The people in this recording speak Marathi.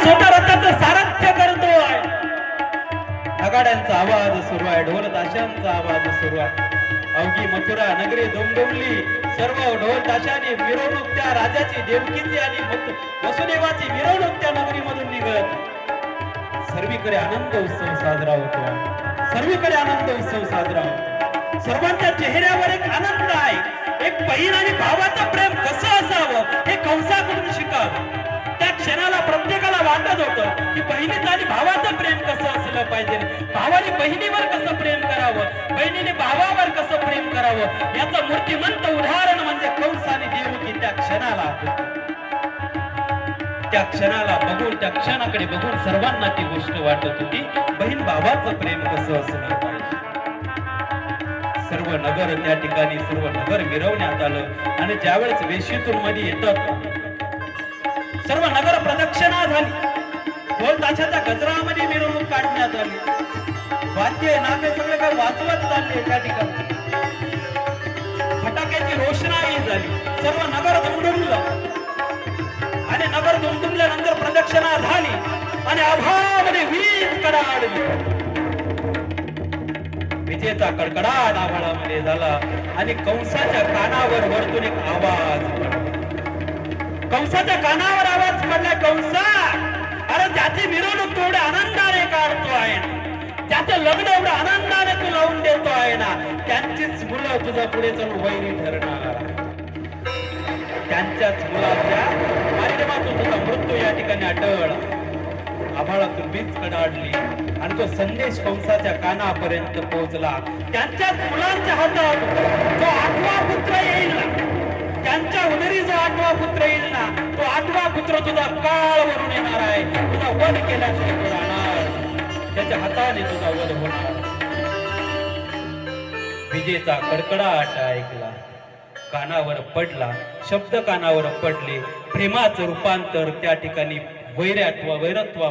छोट्या रथाचं सारथ्य करतोय. नगाड्यांचा आवाज सुरू आहे, ढोल ताशांचा आवाज सुरू आहे. अवघी मथुरा नगरी दुमदुमली, सर्व ढोल ताशाने मिरवणूक त्या राजाची, देवकीची आणि वसुदेवाची मिरवणूक त्या नगरीमधून निघत. सर्वीकडे आनंद उत्सव साजरा होतो, सर्वीकडे आनंद उत्सव साजरा होतो. सर्वांच्या चेहऱ्यावर एक आनंद आहे. एक बहीण आणि भावाचं प्रेम कसं असावं हे कंसाकडून शिकावं. त्या क्षणाला प्रत्येकाला वाटत होतं की बहिणीचं आणि भावाचं प्रेम कसं असलं पाहिजे, भावाने बहिणीवर कसं प्रेम करावं, बहिणीने भावावर कसं प्रेम करावं, याचं मूर्तिमंत उदाहरण म्हणजे कंस आणि देवकी. त्या क्षणाला बघून, त्या क्षणाकडे बघून सर्वांना ती गोष्ट वाटत होती, बहीण भावाचं प्रेम कसं असलं पाहिजे. सर्व नगर त्या ठिकाणी, सर्व नगर मिरवण्यात आलं आणि ज्यावेळेस वेशीतून मध्ये येतात, सर्व नगर प्रदक्षिणा झाली. ढोल ताशाच्या गजरामध्ये मिरवणूक काढण्यात आली. वाद्य नामे सगळे काय वाजवत चालले त्या ठिकाणी. फटाक्याची रोषणाई झाली. सर्व नगर दुमदुमलं आणि नगर दुमदुमल्यानंतर प्रदक्षिणा झाली आणि आभाळामध्ये वीज कडाडली. विजेचा कडकडाट आभाळामध्ये झाला आणि कंसाच्या कानावर वरतून एक आवाज पडला. कंसाच्या कानावर आवाज पडला, कंसा, अरे ज्याची मिरवणूक तू एवढ्या आनंदाने काढतो आहे ना, ज्याचं लग्न एवढ्या आनंदाने तू लावून देतो आहे ना, त्यांचीच मुलं तुझा पुढे चालून वैरी ठरणार. त्यांच्याच मुलाच्या माध्यमातून तुझा मृत्यू या ठिकाणी अटळ. आभाळातून वीज कडाडली आणि तो संदेश कंसाच्या कानापर्यंत पोहोचला. त्यांच्याच मुलांच्या हातात जो 8वा पुत्र येईल ना, त्यांच्या उदरी जो 8वा पुत्र येईल ना, तो 8वा पुत्र तुझा काळ वरून येणार आहे, तुझा वध केल्याशिवाय राहणार, त्याच्या हाताने तुझा वध होणार. विजेचा कडकडाट ऐकला, कानावर पडला, शब्द कानावर पडले. प्रेमाचं रूपांतर त्या ठिकाणी वैरत्वा